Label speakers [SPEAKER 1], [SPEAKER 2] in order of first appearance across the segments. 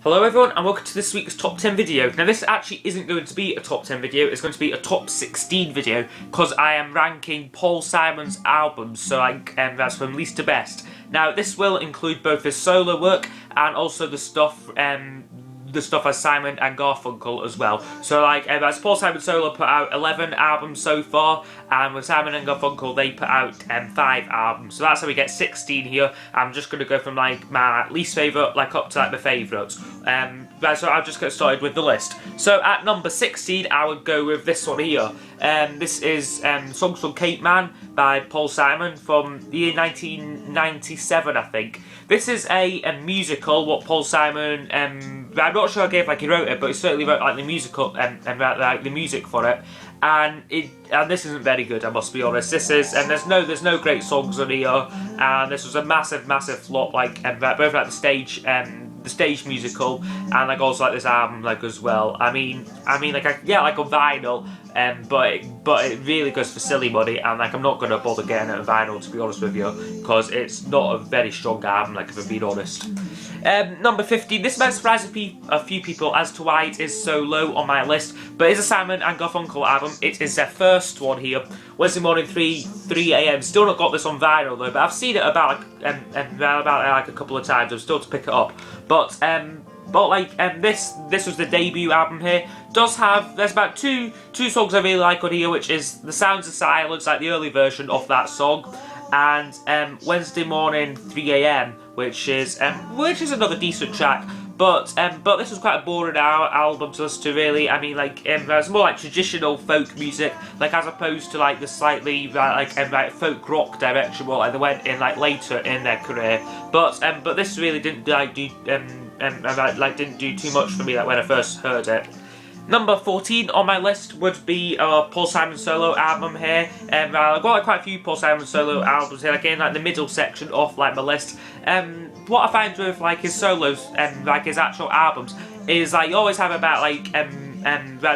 [SPEAKER 1] Hello everyone and welcome to this week's top 10 video. Now this actually isn't going to be a top 10 video, it's going to be a top 16 video because I am ranking Paul Simon's albums, so that's from least to best. Now this will include both his solo work and also the stuff as Simon and Garfunkel as well. So as Paul Simon solo put out 11 albums so far, and with Simon and Garfunkel they put out 5 albums. So that's how we get 16 here. I'm just going to go from my least favourite up to my favourites. So I'll just get started with the list. So at number 16 I would go with this one here. This is Songs from Cape Man by Paul Simon from the year 1997, I think. This is a musical, what Paul Simon, I'm not sure if he wrote it, but he certainly wrote the musical and the music for it. And this isn't very good, I must be honest. This is, there's no great songs on here, and this was a massive flop. Both the stage musical and also this album as well. I mean on vinyl, but it really goes for silly money, and I'm not gonna bother getting it on vinyl, to be honest with you, because it's not a very strong album, if I'm being honest. Number 15. This might surprise a few people as to why it is so low on my list, but it's a Simon and Garfunkel album. It is their first one here. Wednesday morning, 3 AM. Still not got this on vinyl though, but I've seen it about a couple of times. I'm still to pick it up, but this was the debut album here. There's about two songs I really like on here, which is The Sounds of Silence, the early version of that song, and Wednesday morning 3 AM, which is another decent track. But this was quite a boring album to listen to, really. I mean, it's more traditional folk music, as opposed to the slightly folk rock direction, they went in later in their career. But this really didn't didn't do too much for me when I first heard it. Number 14 on my list would be Paul Simon solo album here. I've got quite a few Paul Simon solo albums here, in the middle section of my list. What I find with his solos and his actual albums is you always have about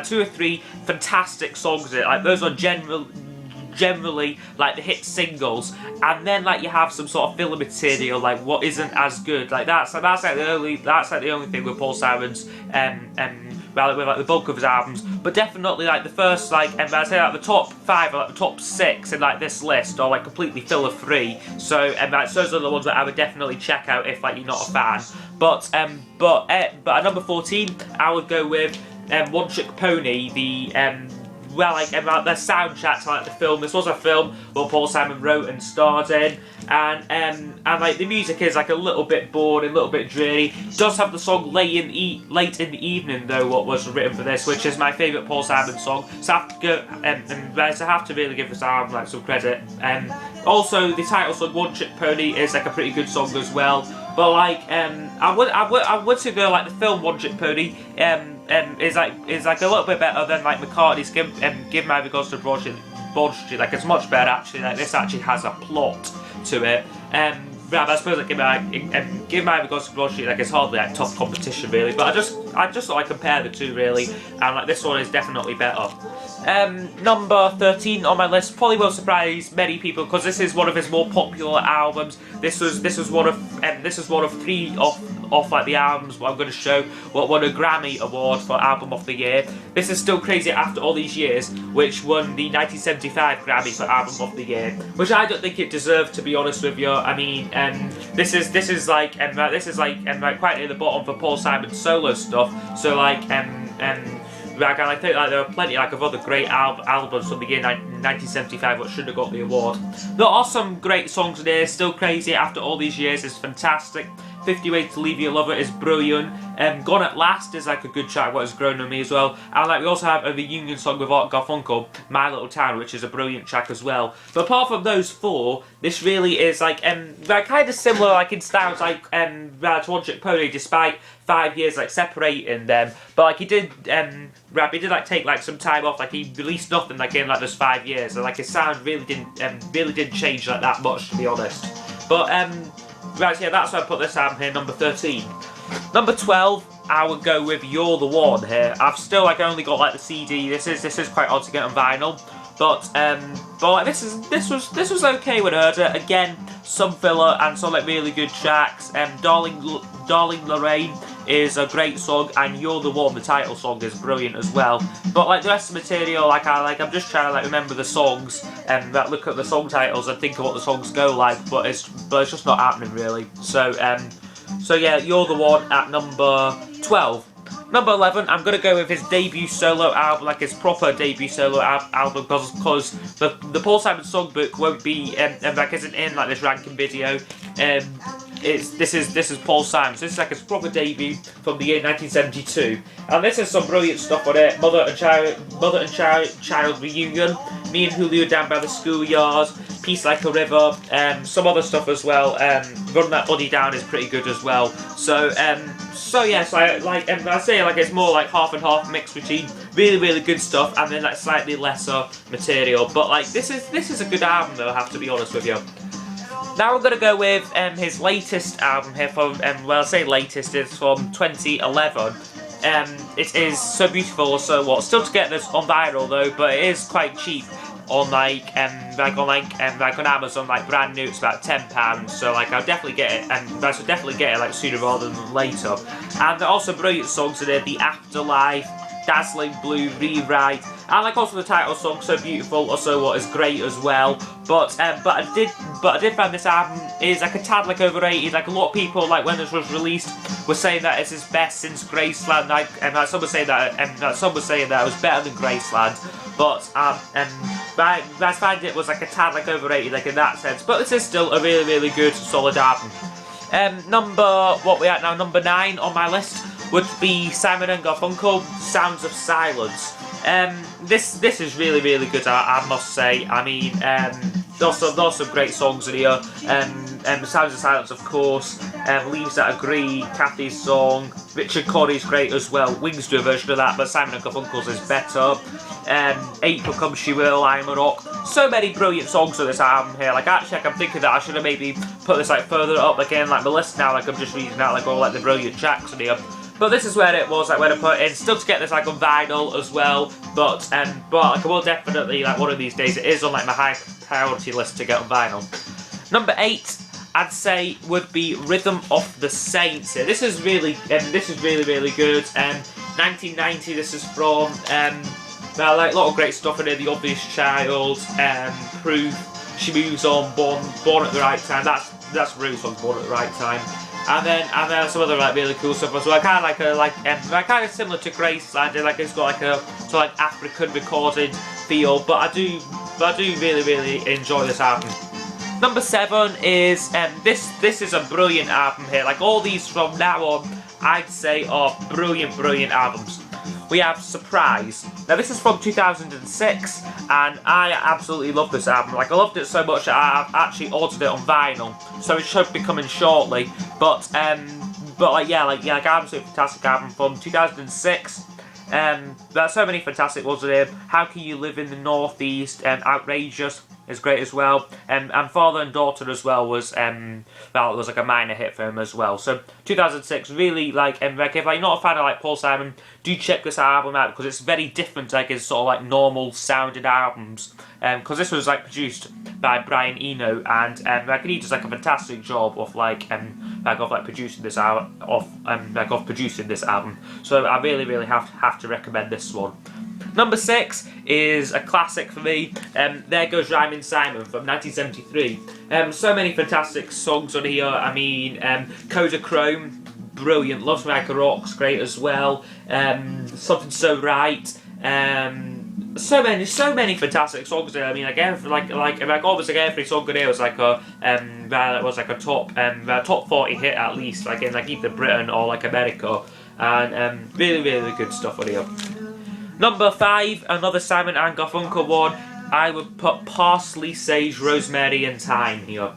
[SPEAKER 1] 2 or 3 fantastic songs in it. Those are generally the hit singles, and then you have some sort of filler material what isn't as good. That's the only thing with Paul Simon's with the bulk of his albums. But definitely the first I'd say the top 5 or the top 6 in this list are completely filler free. So those are the ones that I would definitely check out if you're not a fan. But at number 14 I would go with One Trick Pony, the the soundtrack to the film. This was a film what Paul Simon wrote and starred in, and the music is a little bit boring, a little bit dreary. It does have the song Late in the Evening though, what was written for this, which is my favourite Paul Simon song. So I have to go I have to really give this album some credit. Also the title song One Trick Pony is a pretty good song as well. But I would say though the film One Trick Pony is a little bit better than McCartney's Give My Regards to Broad Street. It's much better actually. This actually has a plot to it. I suppose Give My Regards to Broad Street it's hardly tough competition really. But I just thought I'd compare the two really, and this one is definitely better. Number 13 on my list probably will surprise many people because this is one of his more popular albums. This was one of 3 off the albums what I'm going to show what won a Grammy Award for Album of the Year. This is still crazy after all these years, which won the 1975 Grammy for Album of the Year, which I don't think it deserved, to be honest with you. I mean, this is quite near the bottom for Paul Simon's solo stuff. So I think there are plenty of other great albums from the year 1975 which should have got the award. There are some great songs in here. Still Crazy After All These Years is fantastic. 50 Ways to Leave Your Lover is brilliant. Gone at Last is a good track, what has grown on me as well. And we also have a reunion song with Garfunkel, My Little Town, which is a brilliant track as well. But apart from those 4, this really is kind of similar in styles to One Trick Pony, despite 5 years separating them. But he did take some time off. He released nothing in those 5 years, and his sound really didn't change that much, to be honest. But yeah, that's why I put this album here, number 13. Number 12, I would go with Youre The Ward here. I've still only got the CD. This is quite odd to get on vinyl, but this was okay when I heard it. Again, some filler and some really good tracks. Darling Lorraine is a great song, and Youre The Ward, the title song, is brilliant as well. But like the rest of the material, I'm just trying to like remember the songs and look at the song titles and think of what the songs go like, but it's just not happening really. So yeah, Youre The Ward at number 12. Number 11, I'm gonna go with his debut solo album, like his proper debut solo album, because the Paul Simon songbook won't be like isn't in like this ranking video. This is Paul Simon. So this is like his proper debut from the year 1972, and this is some brilliant stuff on it. Mother and child reunion, me and Julio down by the schoolyard, Peace Like a River, some other stuff as well. Run That Body Down is pretty good as well. So yes, I say like it's more like half and half mixed between really good stuff and then like slightly lesser material. But like this is a good album though, I have to be honest with you. Now we're gonna go with his latest album here from well, I say latest, it's from 2011. It is So Beautiful or So What. Still to get this on vinyl though, but it is quite cheap on on Amazon, like brand new. It's about £10. So like I'll definitely get it, and I should definitely get it like sooner rather than later. And there are also brilliant songs in there: The Afterlife, Dazzling Blue, Rewrite, and like also the title song So Beautiful or So What is great as well. But I did find this album is like a tad like overrated. Like a lot of people, like when this was released, were saying that it's his best since Graceland. Some were saying that it was better than Graceland. But I find it was like a tad like overrated, like in that sense. But this is still a really good solid album. Number 9 on my list would be Simon And Garfunkel, Sounds of Silence. This is really good, I must say. I mean, there's some great songs in here. Sounds of Silence, of course. Leaves That Agree, Kathy's song. Richard Corey's great as well. Wings do a version of that, but Simon and Garfunkel's is better. April Comes She Will, I'm a Rock. So many brilliant songs on this album here. Like actually, I'm thinking that I should have maybe put this like further up again, like the list now. Like I'm just reading out like all like the brilliant tracks in here. But this is where it was, like when I put it in. Still to get this like on vinyl as well. But like I will definitely, like one of these days, it is on like my high priority list to get on vinyl. Number 8, I'd say would be Rhythm of the Saints. Here. This is really good. 1990. This is from like a lot of great stuff in here. The Obvious Child, Proof, She Moves On, Born at the Right Time. That's a really song, Born at the Right Time. And then some other like really cool stuff as well. Kind of kind of similar to Graceland. Like it's got like a sort of like African recorded feel. But I do really enjoy this album. Number 7 is this is a brilliant album here. Like all these from now on, I'd say are brilliant albums. We have Surprise. Now this is from 2006, and I absolutely love this album. Like I loved it so much that I actually ordered it on vinyl, so it should be coming shortly. But like absolutely fantastic album from 2006. There's so many fantastic ones in here. How Can You Live in the Northeast? Outrageous is great as well. And Father and Daughter as well was it was like a minor hit for him as well. So 2006, really like if you're not a fan of like Paul Simon, do check this album out because it's very different like his sort of like normal sounded albums. Because this was like produced by Brian Eno, and like he does like a fantastic job of producing this album. So I really have to recommend this one. Number 6 is a classic for me. There Goes Rhymin' Simon from 1973. So many fantastic songs on here. I mean, Kodachrome, brilliant. Loves Me Like a Rock's great as well. Something So Right. So many fantastic songs there. I mean, obviously every song on here was like a top 40 hit at least, like in like either Britain or like America, and really good stuff on here. Number 5, another Simon and Garfunkel one. I would put Parsley, Sage, Rosemary and Thyme here.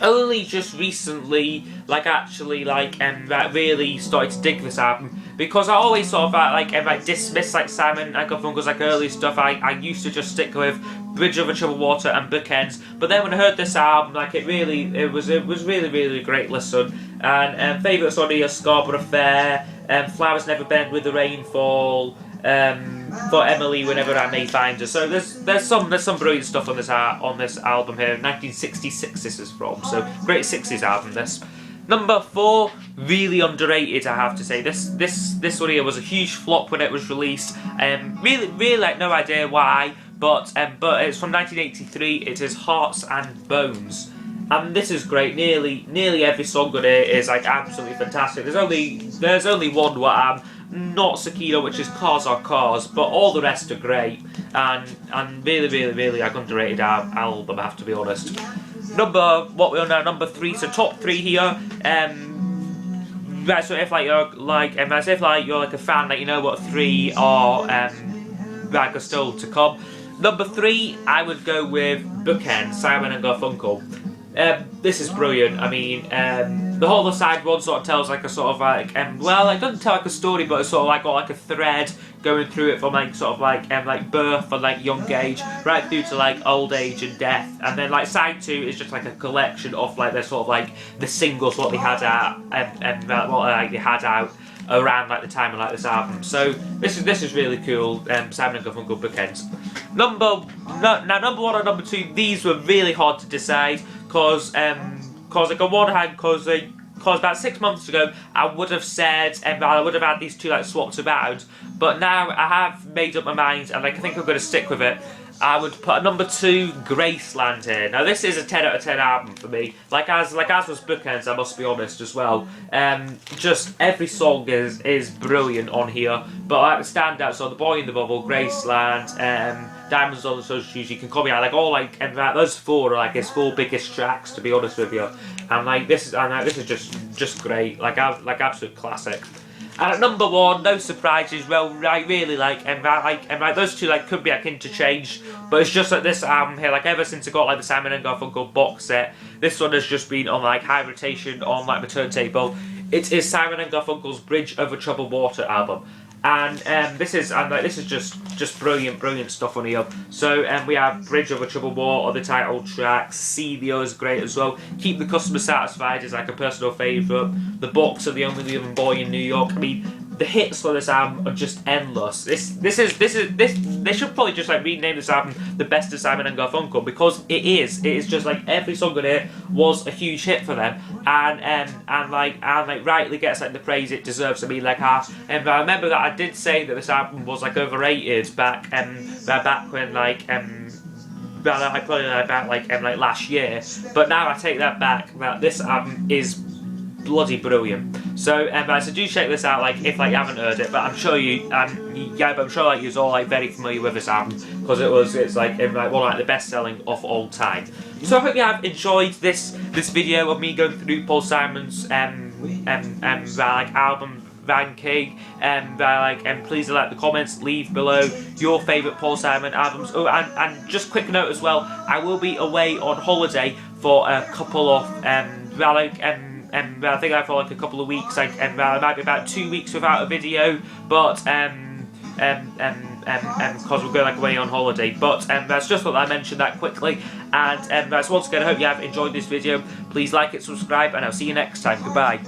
[SPEAKER 1] Only just recently, really started to dig this album, because I always sort of dismiss like Simon and Garfunkel's like early stuff. I used to just stick with Bridge Over Troubled Water and Bookends, but then when I heard this album, like it was really a great listen. And favourites on here: Scarborough Fair, Flowers Never Bend with the Rainfall, For Emily, Whenever I May Find Her. So there's some brilliant stuff on this album here. 1966 this is from, so great 60s album this. Number 4, really underrated, I have to say. This one here was a huge flop when it was released. Really like no idea why, but it's from 1983. It is Hearts and Bones, and this is great. Nearly every song on it is like absolutely fantastic. There's only one what I'm not so keen on, which is Cars Are Cars, but all the rest are great, and really like underrated album, I have to be honest. Number 3, so top 3 here. So if like you're like a fan, like you know what 3 are like are still to come. Number 3, I would go with Bookend, Simon and Garfunkel. This is brilliant. I mean, the whole side one sort of tells like a sort of like, well, it doesn't tell like a story, but it's sort of like got like a thread going through it from like sort of like birth and like young age right through to like old age and death, and then like side 2 is just like a collection of like their sort of like the singles what they had out what they had out around like the time of like this album. So this is really cool. Simon and Garfunkel, Bookends. Number 1 and number 2, these were really hard to decide because like on one hand, because about 6 months ago I would have said I would have had these 2 like swapped about, but now I have made up my mind and like I think I'm going to stick with it. I would put a number 2, Graceland here. Now this is a 10 out of 10 album for me. Like as was Bookends, I must be honest as well. Just every song is brilliant on here. But like the standouts are The Boy in the Bubble, Graceland, Diamonds on the Social Shoes, You Can Call Me Out. Like all like those 4 are like his 4 biggest tracks, to be honest with you. And like this is just great. Like absolute classic. And at number 1, no surprises. Well, I really like those 2 like could be like interchanged, but it's just like this album here. Like ever since I got like the Simon and Garfunkel box set, this one has just been on like high rotation on like my turntable. It is Simon and Garfunkel's Bridge Over Troubled Water album, and this is just brilliant stuff on here. So we have Bridge Over Troubled Water, the title track. CVO is great as well. Keep the Customer Satisfied is like a personal favourite. The Box of The Only Living Boy in New York. I mean, the hits for this album are just endless. They should probably just like rename this album The Best of Simon and Garfunkel, because it is just like every song on it was a huge hit for them, and rightly gets like the praise it deserves. I mean, like I remember that I did say that this album was like overrated back when like probably about like last year, but now I take that back. That this album is bloody brilliant. So so do check this out, like if like you haven't heard it, but I'm sure you but I'm sure like you're all like very familiar with this album, because it's like one of like the best selling of all time. So I hope you have enjoyed this video of me going through Paul Simon's album ranking, please like the comments, leave below your favourite Paul Simon albums. Oh, and just quick note as well, I will be away on holiday for a couple of I think for like a couple of weeks, I might be about 2 weeks without a video, but because we're going like away on holiday. But that's just what I mentioned that quickly. And once again, I hope you have enjoyed this video. Please like it, subscribe, and I'll see you next time. Goodbye.